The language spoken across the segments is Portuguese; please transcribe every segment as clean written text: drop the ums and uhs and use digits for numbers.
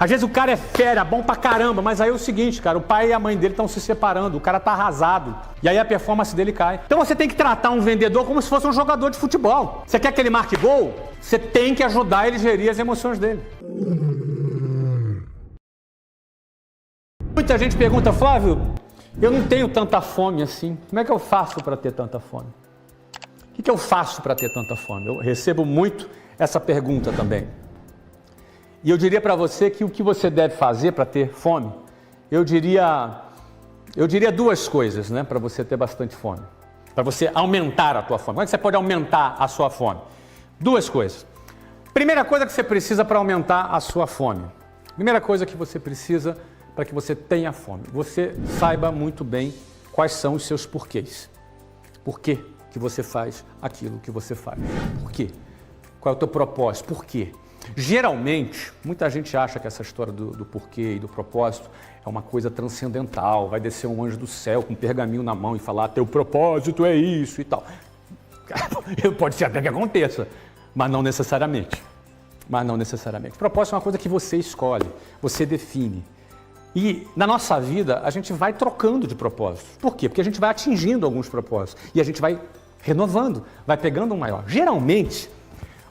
Às vezes o cara é fera, bom pra caramba, mas aí é o seguinte, cara, o pai e a mãe dele estão se separando, o cara tá arrasado, e aí a performance dele cai. Então você tem que tratar um vendedor como se fosse um jogador de futebol. Você quer que ele marque gol? Você tem que ajudar ele a gerir as emoções dele. Muita gente pergunta, Flávio, eu não tenho tanta fome assim, como é que eu faço para ter tanta fome? O que eu faço para ter tanta fome? Eu recebo muito essa pergunta também. E eu diria para você que o que você deve fazer para ter fome, eu diria duas coisas, né, para você ter bastante fome, para você aumentar a tua fome. Como é que você pode aumentar a sua fome? Duas coisas. Primeira coisa que você precisa para aumentar a sua fome. Primeira coisa que você precisa para que você tenha fome. Você saiba muito bem quais são os seus porquês. Por que que você faz aquilo que você faz? Por quê? Qual é o teu propósito? Por quê? Geralmente, muita gente acha que essa história do porquê e do propósito é uma coisa transcendental, vai descer um anjo do céu com um pergaminho na mão e falar, teu propósito é isso e tal. Pode ser até que aconteça, mas não necessariamente. Propósito é uma coisa que você escolhe, você define. E na nossa vida, a gente vai trocando de propósitos. Por quê? Porque a gente vai atingindo alguns propósitos e a gente vai renovando, vai pegando um maior. Geralmente,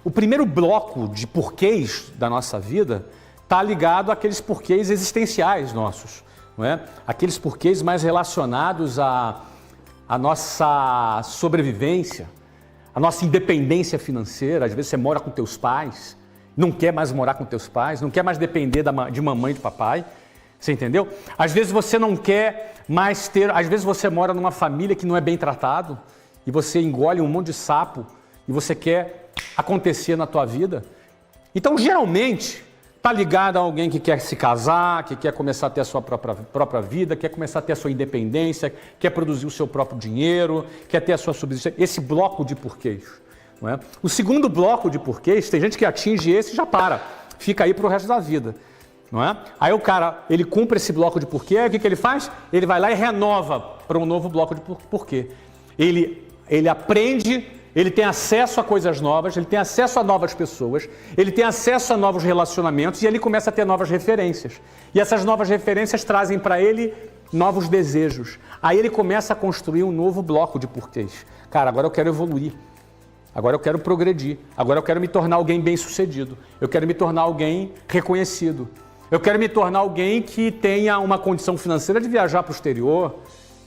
o primeiro bloco de porquês da nossa vida está ligado àqueles porquês existenciais nossos, não é? Aqueles porquês mais relacionados à nossa sobrevivência, à nossa independência financeira. Às vezes você mora com teus pais, não quer mais morar com teus pais, não quer mais depender de mamãe e de papai, você entendeu? Às vezes você não quer mais ter, às vezes você mora numa família que não é bem tratado e você engole um monte de sapo e você quer acontecer na tua vida. Então, geralmente, está ligado a alguém que quer se casar, que quer começar a ter a sua própria vida, quer começar a ter a sua independência, quer produzir o seu próprio dinheiro, quer ter a sua subsistência. Esse bloco de porquês. Não é? O segundo bloco de porquês, tem gente que atinge esse e já para, fica aí para o resto da vida. Não é? Aí o cara, ele cumpre esse bloco de porquê, aí o que ele faz? Ele vai lá e renova para um novo bloco de porquê. Ele aprende, ele tem acesso a coisas novas, ele tem acesso a novas pessoas, ele tem acesso a novos relacionamentos e ele começa a ter novas referências. E essas novas referências trazem para ele novos desejos. Aí ele começa a construir um novo bloco de porquês. Cara, agora eu quero evoluir. Agora eu quero progredir. Agora eu quero me tornar alguém bem-sucedido. Eu quero me tornar alguém reconhecido. Eu quero me tornar alguém que tenha uma condição financeira de viajar para o exterior,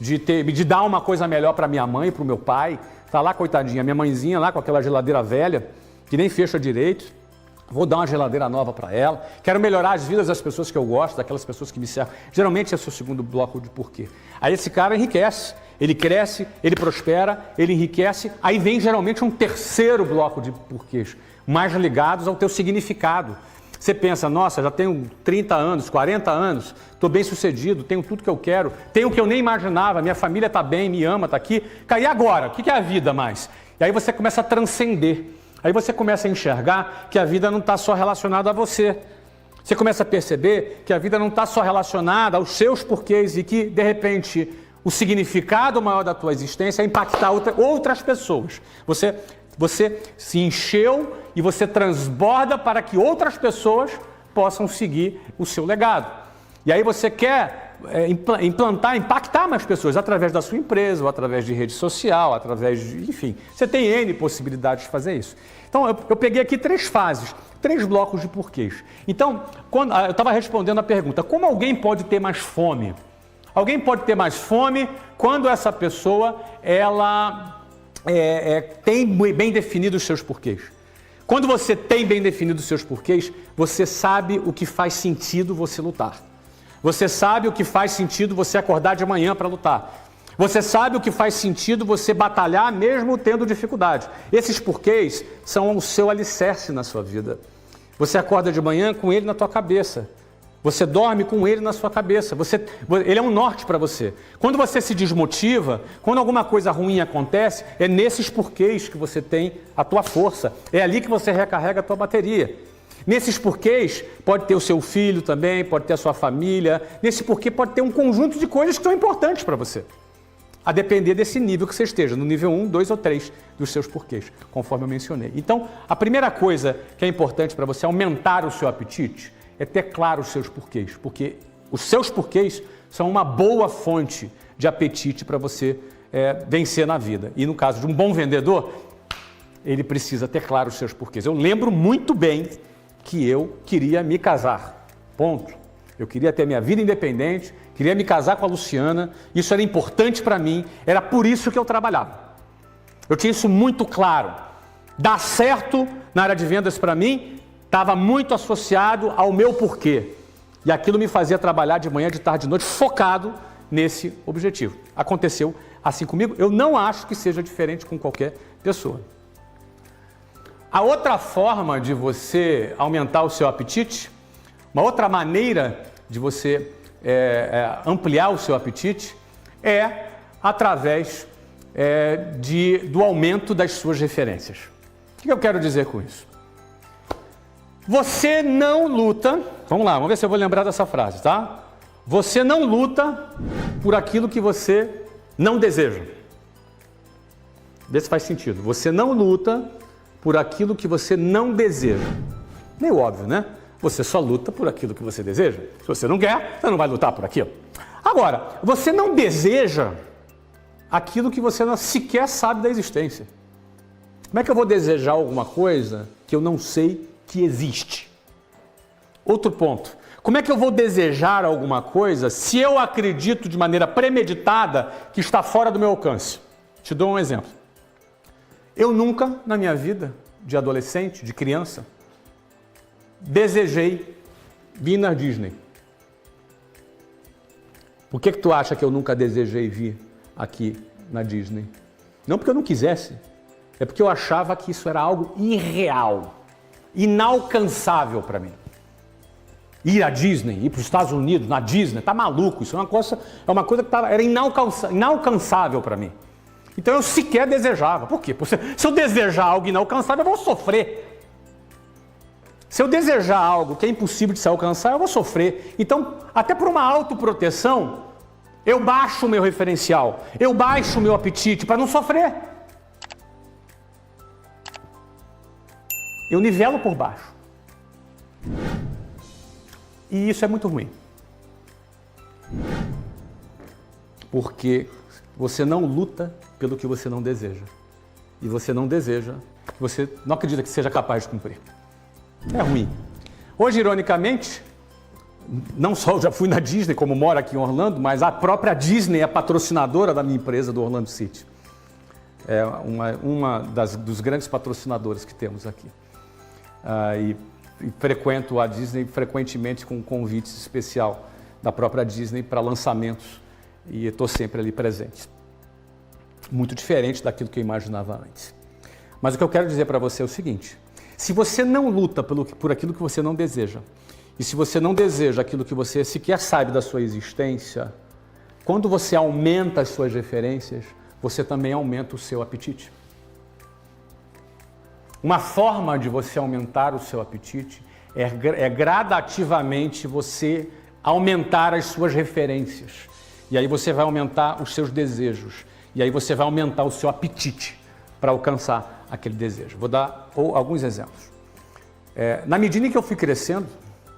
de dar uma coisa melhor para minha mãe, para o meu pai. Tá lá, coitadinha, minha mãezinha lá com aquela geladeira velha, que nem fecha direito. Vou dar uma geladeira nova para ela. Quero melhorar as vidas das pessoas que eu gosto, daquelas pessoas que me servem. Geralmente esse é o segundo bloco de porquê. Aí esse cara enriquece, ele cresce, ele prospera, ele enriquece. Aí vem geralmente um terceiro bloco de porquês, mais ligados ao teu significado. Você pensa, nossa, já tenho 30 anos, 40 anos, estou bem sucedido, tenho tudo que eu quero, tenho o que eu nem imaginava, minha família está bem, me ama, está aqui. E agora? O que é a vida mais? E aí você começa a transcender, aí você começa a enxergar que a vida não está só relacionada a você. Você começa a perceber que a vida não está só relacionada aos seus porquês e que, de repente, o significado maior da tua existência é impactar outras pessoas. Você se encheu e você transborda para que outras pessoas possam seguir o seu legado. E aí você quer impactar mais pessoas através da sua empresa, ou através de rede social, através de, enfim, você tem N possibilidades de fazer isso. Então, eu peguei aqui 3 fases, 3 blocos de porquês. Então, eu estava respondendo a pergunta, como alguém pode ter mais fome? Alguém pode ter mais fome quando essa pessoa, ela tem bem definido os seus porquês. Quando você tem bem definido os seus porquês, você sabe o que faz sentido você lutar. Você sabe o que faz sentido você acordar de manhã para lutar. Você sabe o que faz sentido você batalhar mesmo tendo dificuldade. Esses porquês são o seu alicerce na sua vida. Você acorda de manhã com ele na tua cabeça. Você dorme com ele na sua cabeça. Ele é um norte para você. Quando você se desmotiva, quando alguma coisa ruim acontece, é nesses porquês que você tem a tua força. É ali que você recarrega a tua bateria. Nesses porquês, pode ter o seu filho também, pode ter a sua família. Nesse porquê pode ter um conjunto de coisas que são importantes para você. A depender desse nível que você esteja, no nível 1, 2 ou 3 dos seus porquês, conforme eu mencionei. Então, a primeira coisa que é importante para você aumentar o seu apetite é ter claro os seus porquês, porque os seus porquês são uma boa fonte de apetite para você vencer na vida. E no caso de um bom vendedor, ele precisa ter claro os seus porquês. Eu lembro muito bem que eu queria me casar, ponto. Eu queria ter minha vida independente, queria me casar com a Luciana, isso era importante para mim, era por isso que eu trabalhava. Eu tinha isso muito claro. Dar certo na área de vendas para mim estava muito associado ao meu porquê. E aquilo me fazia trabalhar de manhã, de tarde, de noite, focado nesse objetivo. Aconteceu assim comigo, eu não acho que seja diferente com qualquer pessoa. A outra forma de você aumentar o seu apetite, uma outra maneira de você ampliar o seu apetite é através do aumento das suas referências. O que eu quero dizer com isso? Você não luta, vamos lá, vamos ver se eu vou lembrar dessa frase, tá? Você não luta por aquilo que você não deseja. Vê se faz sentido. Você não luta por aquilo que você não deseja. Meio óbvio, né? Você só luta por aquilo que você deseja. Se você não quer, você não vai lutar por aquilo. Agora, você não deseja aquilo que você sequer sabe da existência. Como é que eu vou desejar alguma coisa que eu não sei que existe? Outro ponto. Como é que eu vou desejar alguma coisa se eu acredito de maneira premeditada que está fora do meu alcance? Te dou um exemplo. Eu nunca, na minha vida de adolescente, de criança, desejei vir na Disney. Por que tu acha que eu nunca desejei vir aqui na Disney? Não porque eu não quisesse, é porque eu achava que isso era algo irreal, inalcançável para mim. Ir à Disney, ir para os Estados Unidos, na Disney, tá maluco, isso é uma coisa que era inalcançável para mim. Então eu sequer desejava. Por quê? Porque se eu desejar algo inalcançável, eu vou sofrer. Se eu desejar algo que é impossível de se alcançar, eu vou sofrer. Então, até por uma autoproteção, eu baixo o meu referencial, eu baixo o meu apetite para não sofrer. Eu nivelo por baixo. E isso é muito ruim. Porque você não luta pelo que você não deseja. E você não deseja, você não acredita que seja capaz de cumprir. É ruim. Hoje, ironicamente, não só eu já fui na Disney, como moro aqui em Orlando, mas a própria Disney é patrocinadora da minha empresa do Orlando City. É dos grandes patrocinadores que temos aqui. E frequento a Disney frequentemente com convites especial da própria Disney para lançamentos e estou sempre ali presente. Muito diferente daquilo que eu imaginava antes. Mas o que eu quero dizer para você é o seguinte: se você não luta por aquilo que você não deseja, e se você não deseja aquilo que você sequer sabe da sua existência, quando você aumenta as suas referências, você também aumenta o seu apetite. Uma forma de você aumentar o seu apetite é gradativamente você aumentar as suas referências. E aí você vai aumentar os seus desejos. E aí você vai aumentar o seu apetite para alcançar aquele desejo. Vou dar alguns exemplos. Na medida em que eu fui crescendo,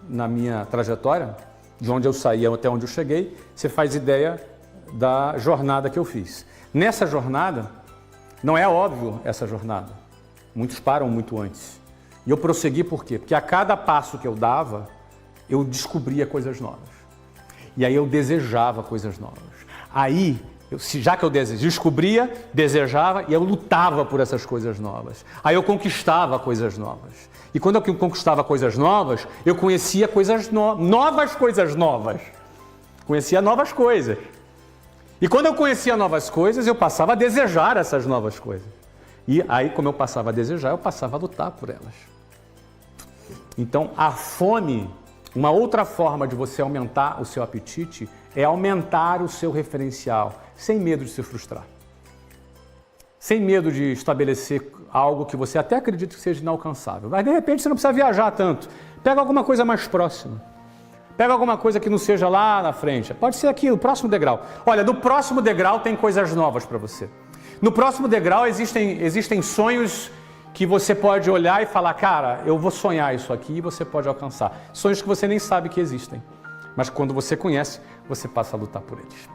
na minha trajetória, de onde eu saí até onde eu cheguei, você faz ideia da jornada que eu fiz. Nessa jornada, não é óbvio essa jornada. Muitos param muito antes. E eu prossegui por quê? Porque a cada passo que eu dava, eu descobria coisas novas. E aí eu desejava coisas novas. Aí, já que eu descobria, desejava e eu lutava por essas coisas novas. Aí eu conquistava coisas novas. E quando eu conquistava coisas novas, eu conhecia coisas novas coisas novas. Conhecia novas coisas. E quando eu conhecia novas coisas, eu passava a desejar essas novas coisas. E aí, como eu passava a desejar, eu passava a lutar por elas. Então, a fome, uma outra forma de você aumentar o seu apetite, é aumentar o seu referencial, sem medo de se frustrar. Sem medo de estabelecer algo que você até acredita que seja inalcançável. Mas, de repente, você não precisa viajar tanto. Pega alguma coisa mais próxima. Pega alguma coisa que não seja lá na frente. Pode ser aqui, o próximo degrau. Olha, no próximo degrau tem coisas novas para você. No próximo degrau existem sonhos que você pode olhar e falar, cara, eu vou sonhar isso aqui e você pode alcançar. Sonhos que você nem sabe que existem, mas quando você conhece, você passa a lutar por eles.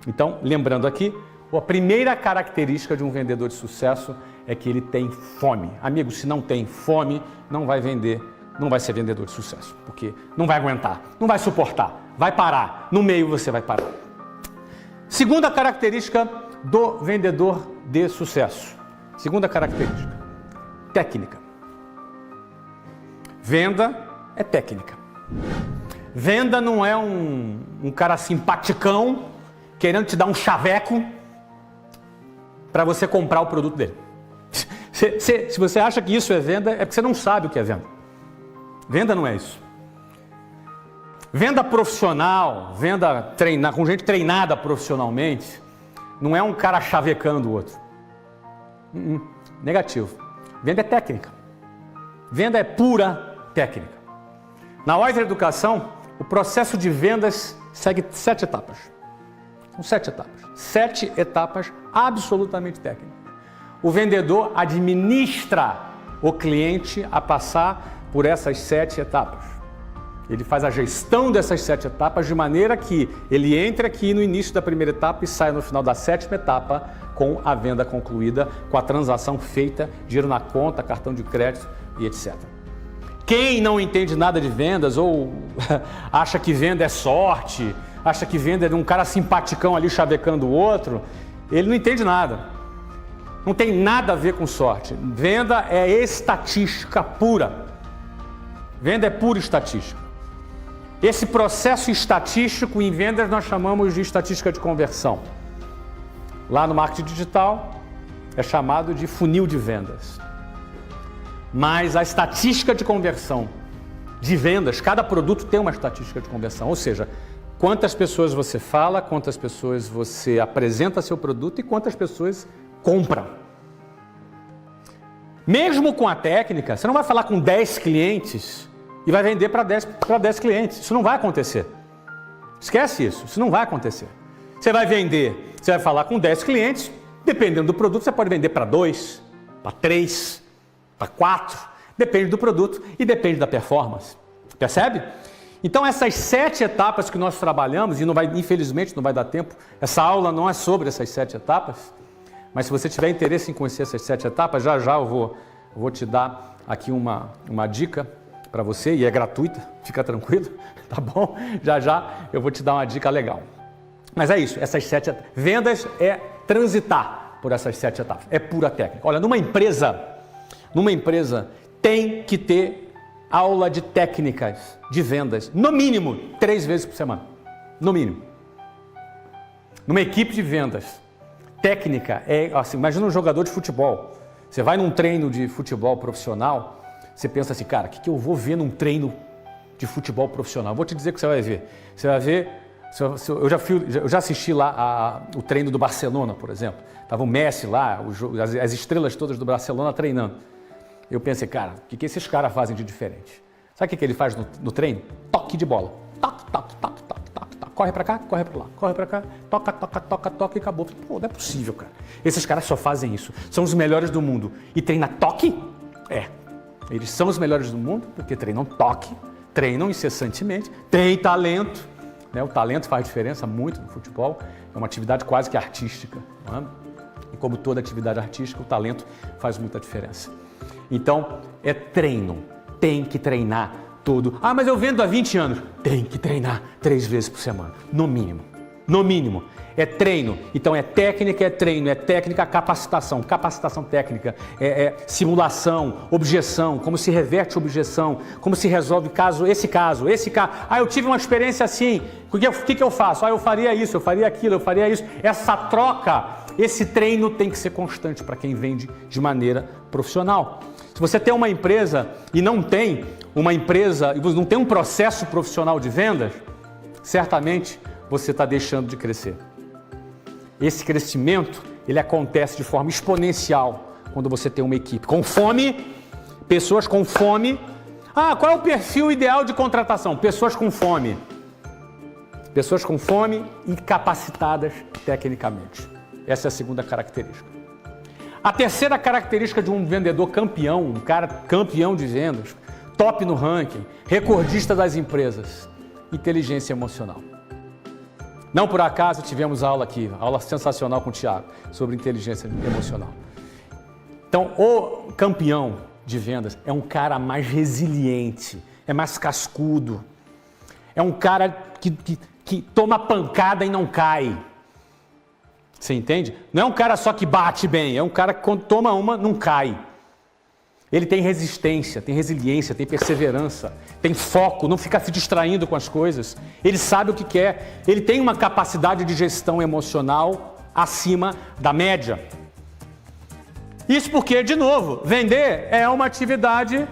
Então, lembrando aqui, a primeira característica de um vendedor de sucesso é que ele tem fome. Amigo, se não tem fome, não vai vender, não vai ser vendedor de sucesso, porque não vai aguentar, não vai suportar, vai parar, no meio você vai parar. Segunda característica do vendedor de sucesso. Segunda característica, técnica. Venda é técnica. Venda não é um cara simpaticão querendo te dar um chaveco para você comprar o produto dele. Se você acha que isso é venda, é porque você não sabe o que é venda. Venda não é isso. Venda profissional, venda com gente treinada profissionalmente, não é um cara chavecando o outro. Negativo. Venda é técnica. Venda é pura técnica. Na Wiser Educação, o processo de vendas segue 7 etapas. São 7 etapas. 7 etapas absolutamente técnicas. O vendedor administra o cliente a passar por essas 7 etapas. Ele faz a gestão dessas 7 etapas de maneira que ele entre aqui no início da primeira etapa e saia no final da 7ª etapa com a venda concluída, com a transação feita, dinheiro na conta, cartão de crédito e etc. Quem não entende nada de vendas ou acha que venda é sorte, acha que venda é de um cara simpaticão ali chavecando o outro, ele não entende nada. Não tem nada a ver com sorte. Venda é estatística pura. Venda é pura estatística. Esse processo estatístico em vendas nós chamamos de estatística de conversão. Lá no marketing digital é chamado de funil de vendas. Mas a estatística de conversão de vendas, cada produto tem uma estatística de conversão, ou seja, quantas pessoas você fala, quantas pessoas você apresenta seu produto e quantas pessoas compram. Mesmo com a técnica, você não vai falar com 10 clientes e vai vender para 10 clientes. Isso não vai acontecer. Esquece isso, isso não vai acontecer. Você vai vender, você vai falar com 10 clientes, dependendo do produto, você pode vender para 2, para 3, para 4, depende do produto e depende da performance. Percebe? Então essas 7 etapas que nós trabalhamos, e infelizmente não vai dar tempo, essa aula não é sobre essas 7 etapas, mas se você tiver interesse em conhecer essas 7 etapas, já eu vou te dar aqui uma dica para você, e é gratuita, fica tranquilo, tá bom? Já eu vou te dar uma dica legal. Mas é isso, essas 7 etapas. Vendas é transitar por essas 7 etapas, é pura técnica. Olha, numa empresa tem que ter aula de técnicas de vendas, no mínimo 3 vezes por semana, no mínimo. Numa equipe de vendas, técnica é assim, imagina um jogador de futebol, você vai num treino de futebol profissional, você pensa assim, cara, o que eu vou ver num treino de futebol profissional? Vou te dizer o que você vai ver. Você vai ver, eu já assisti lá o treino do Barcelona, por exemplo. Estava o Messi lá, as estrelas todas do Barcelona treinando. Eu pensei, cara, o que esses caras fazem de diferente? Sabe o que ele faz no treino? Toque de bola. Toque, toque, toque, toque, toque, toque. Corre pra cá, corre pra lá, corre pra cá, toca, toca, toca, toca e acabou. Pô, não é possível, cara. Esses caras só fazem isso. São os melhores do mundo. E treina toque? É. Eles são os melhores do mundo porque treinam toque, treinam incessantemente, têm talento. Né? O talento faz diferença muito no futebol. É uma atividade quase que artística. Não é? E como toda atividade artística, o talento faz muita diferença. Então, é treino. Tem que treinar todo. Ah, mas eu vendo há 20 anos. Tem que treinar 3 vezes por semana, no mínimo. No mínimo. É treino. Então, é técnica, é treino. É técnica, capacitação. Capacitação técnica. É simulação, objeção. Como se reverte a objeção. Como se resolve esse caso. Ah, eu tive uma experiência assim. O que eu faço? Ah, eu faria isso, eu faria aquilo, eu faria isso. Essa troca, esse treino tem que ser constante para quem vende de maneira profissional. Se você tem uma empresa e não tem um processo profissional de vendas, certamente você está deixando de crescer. Esse crescimento, ele acontece de forma exponencial quando você tem uma equipe com fome, pessoas com fome. Ah, qual é o perfil ideal de contratação? Pessoas com fome. Pessoas com fome e capacitadas tecnicamente. Essa é a segunda característica. A terceira característica de um vendedor campeão, um cara campeão de vendas, top no ranking, recordista das empresas, inteligência emocional. Não por acaso tivemos aula aqui, aula sensacional com o Thiago, sobre inteligência emocional. Então, o campeão de vendas é um cara mais resiliente, é mais cascudo, é um cara que toma pancada e não cai. Você entende? Não é um cara só que bate bem, é um cara que quando toma uma, não cai. Ele tem resistência, tem resiliência, tem perseverança, tem foco, não fica se distraindo com as coisas. Ele sabe o que quer, ele tem uma capacidade de gestão emocional acima da média. Isso porque, de novo, vender é uma atividade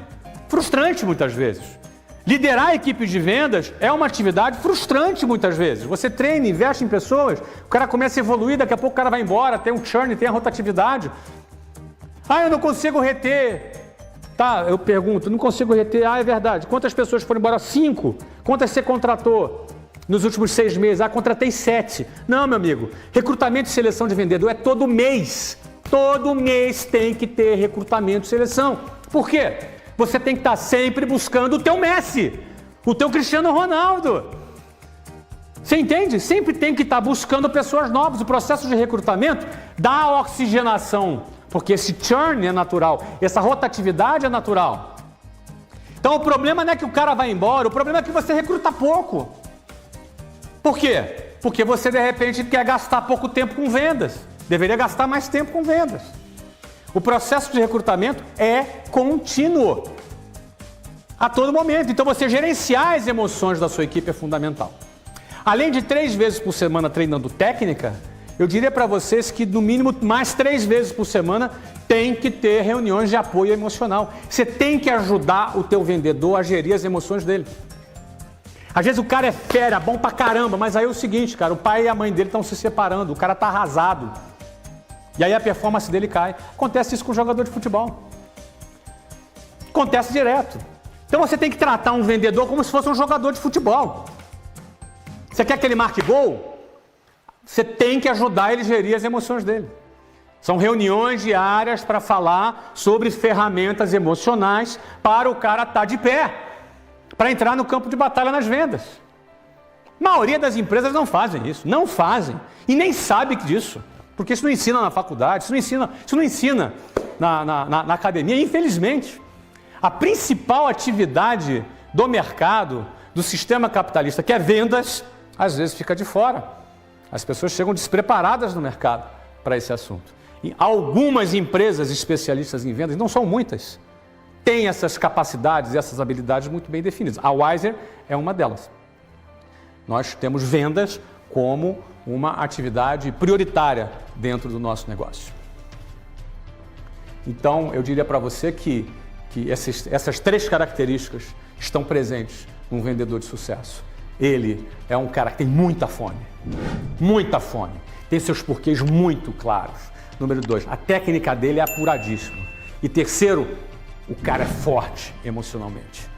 frustrante muitas vezes. Liderar equipes de vendas é uma atividade frustrante muitas vezes. Você treina, investe em pessoas, o cara começa a evoluir, daqui a pouco o cara vai embora, tem um churn, tem a rotatividade. Eu não consigo reter. Tá, eu pergunto, não consigo reter. É verdade. Quantas pessoas foram embora? 5. Quantas você contratou nos últimos 6 meses? Contratei 7. Não, meu amigo, recrutamento e seleção de vendedor é todo mês. Todo mês tem que ter recrutamento e seleção. Por quê? Você tem que estar sempre buscando o teu Messi, o teu Cristiano Ronaldo. Você entende? Sempre tem que estar buscando pessoas novas. O processo de recrutamento dá oxigenação, porque esse churn é natural, essa rotatividade é natural. Então o problema não é que o cara vai embora, o problema é que você recruta pouco. Por quê? Porque você de repente quer gastar pouco tempo com vendas. Deveria gastar mais tempo com vendas. O processo de recrutamento é contínuo, a todo momento. Então você gerenciar as emoções da sua equipe é fundamental. Além de 3 vezes por semana treinando técnica, eu diria para vocês que no mínimo mais 3 vezes por semana tem que ter reuniões de apoio emocional. Você tem que ajudar o teu vendedor a gerir as emoções dele. Às vezes o cara é fera, bom pra caramba, mas aí é o seguinte, cara, o pai e a mãe dele estão se separando, o cara tá arrasado. E aí a performance dele cai. Acontece isso com o jogador de futebol. Acontece direto. Então você tem que tratar um vendedor como se fosse um jogador de futebol. Você quer que ele marque gol? Você tem que ajudar ele a gerir as emoções dele. São reuniões diárias para falar sobre ferramentas emocionais para o cara estar de pé, para entrar no campo de batalha nas vendas. A maioria das empresas não fazem isso, não fazem e nem sabe disso. Porque isso não ensina na faculdade, isso não ensina na academia, infelizmente. A principal atividade do mercado, do sistema capitalista, que é vendas, às vezes fica de fora. As pessoas chegam despreparadas no mercado para esse assunto. E algumas empresas especialistas em vendas, não são muitas, têm essas capacidades e essas habilidades muito bem definidas. A Wiser é uma delas. Nós temos vendas como uma atividade prioritária dentro do nosso negócio. Então, eu diria para você que essas 3 características estão presentes num vendedor de sucesso. Ele é um cara que tem muita fome, tem seus porquês muito claros. Número 2, a técnica dele é apuradíssima. E terceiro, o cara é forte emocionalmente.